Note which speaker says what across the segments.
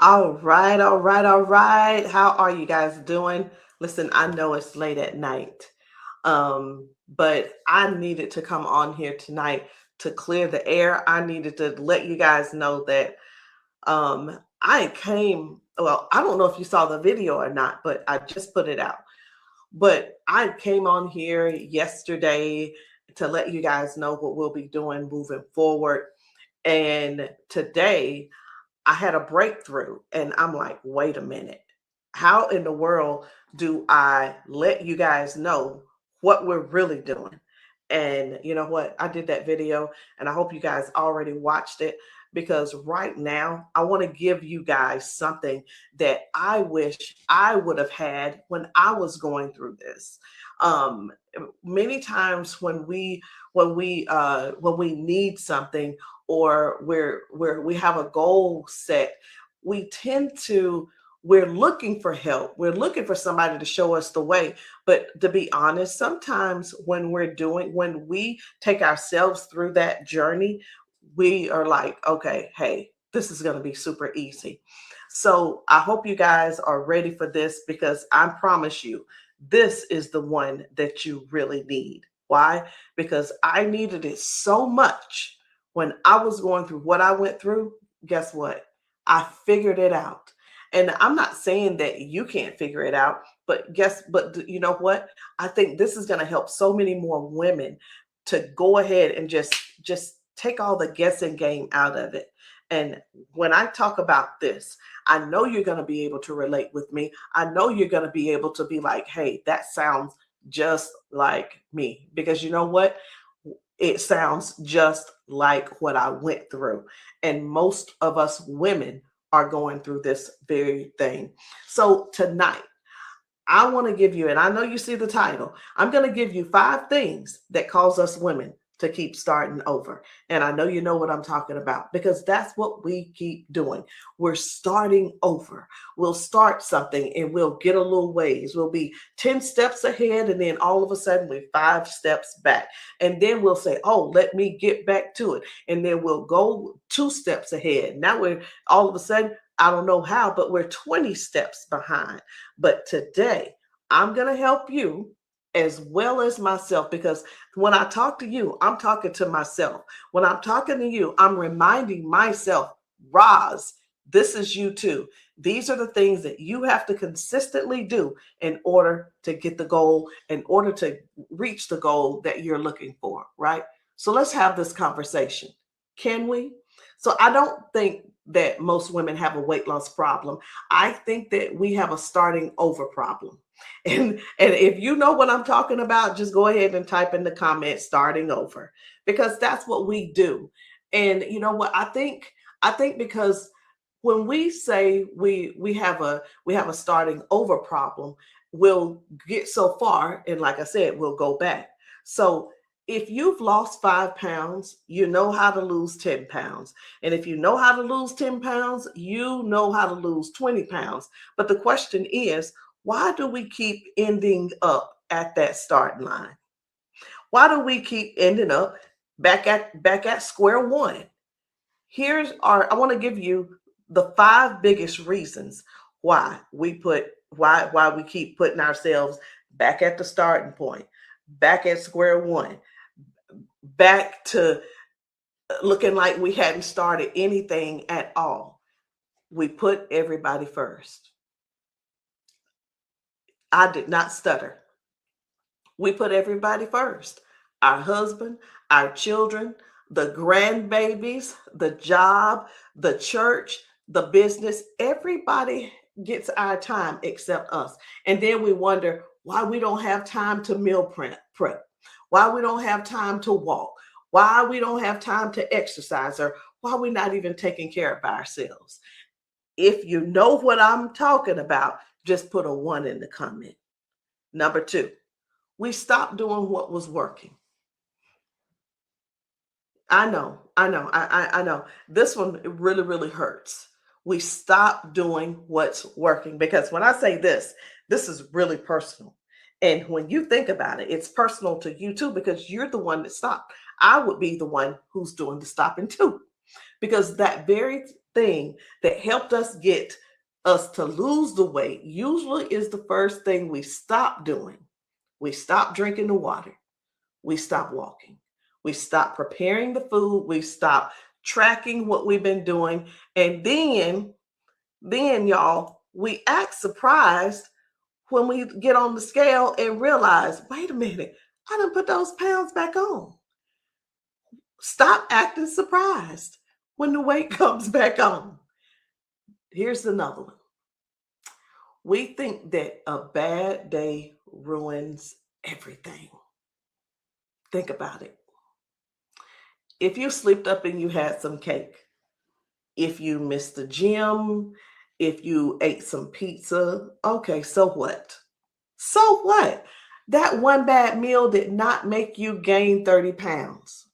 Speaker 1: All right, all right, all right. How are you guys doing? Listen, I know it's late at night, but I needed to come on here tonight to clear the air. I needed to let you guys know that I came, well, I don't know if you saw the video or not, but I just put it out. But I came on here yesterday to let you guys know what we'll be doing moving forward. And today, I had a breakthrough and I'm like, wait a minute. How in the world do I let you guys know what we're really doing? And you know what? I did that video and I hope you guys already watched it because right now I want to give you guys something that I wish I would have had when I was going through this. Um, Many times when we need something or where we have a goal set, we tend to we're looking for help. We're looking for somebody to show us the way. But to be honest, sometimes when we take ourselves through that journey, we are like, okay, hey, this is going to be super easy. So I hope you guys are ready for this because I promise you, this is the one that you really need. Why? Because I needed it so much when I was going through what I went through. Guess what? I figured it out. And I'm not saying that you can't figure it out, but you know what? I think this is going to help so many more women to go ahead and just take all the guessing game out of it. And when I talk about this, I know you're going to be able to relate with me. I know you're going to be able to be like, hey, that sounds just like me. Because you know what? It sounds just like what I went through. And most of us women are going through this very thing. So tonight, I want to give you, and I know you see the title, I'm going to give you 5 things that cause us women to keep starting over. And I know you know what I'm talking about because that's what we keep doing. We're starting over. We'll start something and we'll get a little ways. We'll be 10 steps ahead and then all of a sudden we're 5 steps back. And then we'll say, oh, let me get back to it. And then we'll go 2 steps ahead. Now we're all of a sudden, I don't know how, but we're 20 steps behind. But today, I'm going to help you as well as myself because when I talk to you, I'm talking to myself. When I'm talking to you, I'm reminding myself, Roz, this is you too. These are the things that you have to consistently do in order to get the goal, in order to reach the goal that you're looking for, right? So let's have this conversation. Can we? So I don't think that most women have a weight loss problem. I think that we have a starting over problem. And if you know what I'm talking about, just go ahead and type in the comments starting over because that's what we do. And you know what? I think because when we say we have a starting over problem, we'll get so far and like I said, we'll go back. So if you've lost 5 pounds, you know how to lose 10 pounds. And if you know how to lose 10 pounds, you know how to lose 20 pounds. But the question is, why do we keep ending up at that starting line? Why do we keep ending up back at square one? I want to give you the 5 biggest reasons why we keep putting ourselves back at the starting point, back at square one, back to looking like we hadn't started anything at all. We put everybody first. I did not stutter. We put everybody first: our husband, our children, the grandbabies, the job, the church, the business. Everybody gets our time except us. And then we wonder why we don't have time to meal prep, why we don't have time to walk, why we don't have time to exercise, or why we're not even taking care of ourselves. If you know what I'm talking about, just put a 1 in the comment. Number 2, we stopped doing what was working. I know. This one it really, really hurts. We stop doing what's working because when I say this is really personal. And when you think about it, it's personal to you too because you're the one that stopped. I would be the one who's doing the stopping too because that very thing that helped us get us to lose the weight usually is the first thing we stop doing. We stop drinking the water. We stop walking. We stop preparing the food. We stop tracking what we've been doing. And then y'all, we act surprised when we get on the scale and realize, wait a minute, I done put those pounds back on. Stop acting surprised when the weight comes back on. Here's another one. We think that a bad day ruins everything. Think about it. If you slept up and you had some cake, if you missed the gym, if you ate some pizza, okay, so what? So what? That one bad meal did not make you gain 30 pounds.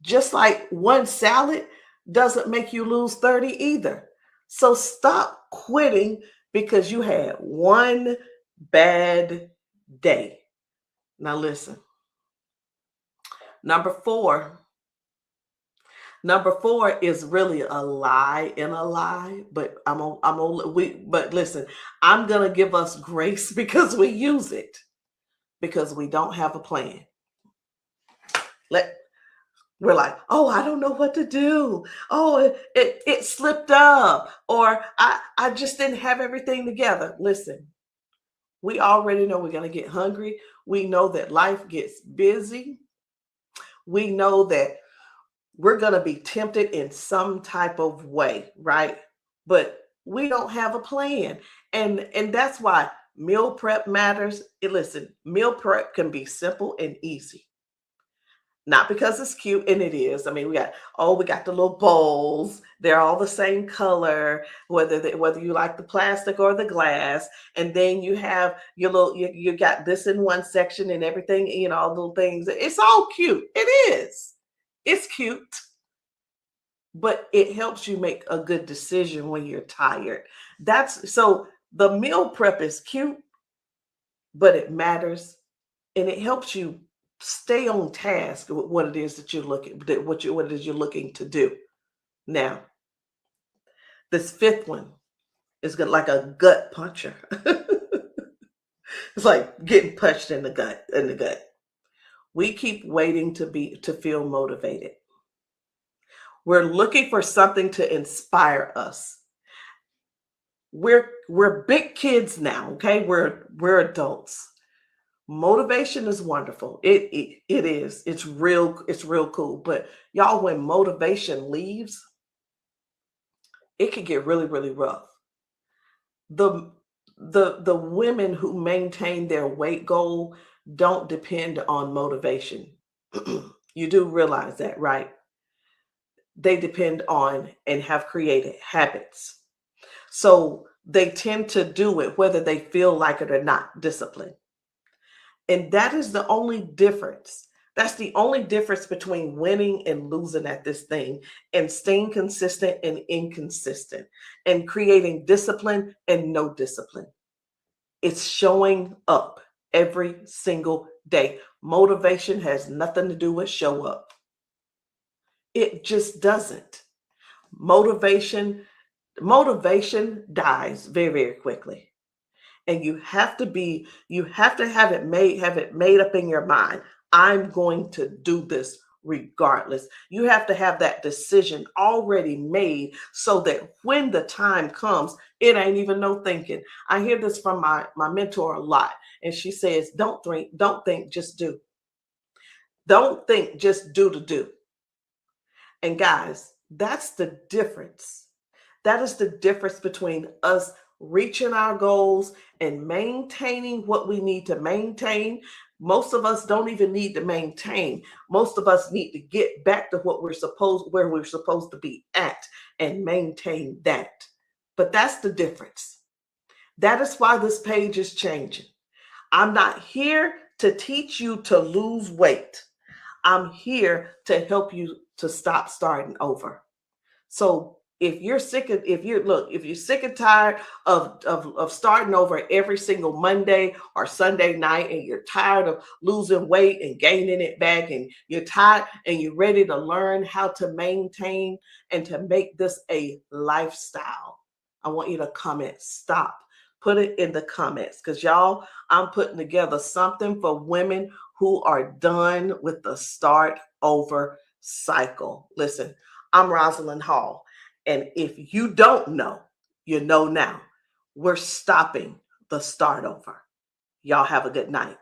Speaker 1: Just like one salad doesn't make you lose 30 either. So stop quitting because you had one bad day. Now listen. Number four is really a lie in a lie, but but listen, I'm gonna give us grace because we use it, because we don't have a plan. We're like, oh, I don't know what to do. Oh, it slipped up, or I just didn't have everything together. Listen, we already know we're gonna get hungry. We know that life gets busy. We know that we're going to be tempted in some type of way, right? But we don't have a plan. And that's why meal prep matters. Listen, meal prep can be simple and easy. Not because it's cute, and it is. I mean, we got the little bowls. They're all the same color, whether you like the plastic or the glass. And then you have your little, you got this in one section and everything, all the little things. It's all cute. It is. It's cute. But it helps you make a good decision when you're tired. So the meal prep is cute, but it matters, and it helps you stay on task with what it is that you're looking to do. Now, this fifth one is like a gut puncher. It's like getting punched in the gut. We keep waiting to feel motivated. We're looking for something to inspire us. We're big kids now, okay? We're adults. Motivation is wonderful. It is. It's real cool. But y'all, when motivation leaves, it can get really, really rough. The women who maintain their weight goal don't depend on motivation. You do realize that, right? They depend on and have created habits. So they tend to do it whether they feel like it or not, discipline. And that is the only difference. That's the only difference between winning and losing at this thing, and staying consistent and inconsistent, and creating discipline and no discipline. It's showing up every single day. Motivation has nothing to do with show up. It just doesn't. Motivation dies very, very quickly. And you have to have it made up in your mind. I'm going to do this regardless. You have to have that decision already made so that when the time comes, it ain't even no thinking. I hear this from my mentor a lot. And she says, don't think, just do. Don't think, just do to do. And guys, that's the difference. That is the difference between us reaching our goals and maintaining what we need to maintain. Most of us don't even need to maintain. Most of us need to get back to where we're supposed to be at and maintain that. But that's the difference. That is why this page is changing. I'm not here to teach you to lose weight. I'm here to help you to stop starting over. So If you're sick of, if you're sick and tired of starting over every single Monday or Sunday night, and you're tired of losing weight and gaining it back, and you're tired and you're ready to learn how to maintain and to make this a lifestyle, I want you to comment stop. Put it in the comments, because y'all, I'm putting together something for women who are done with the start over cycle. Listen, I'm Rosalind Hall. And if you don't know, you know now. We're stopping the start over. Y'all have a good night.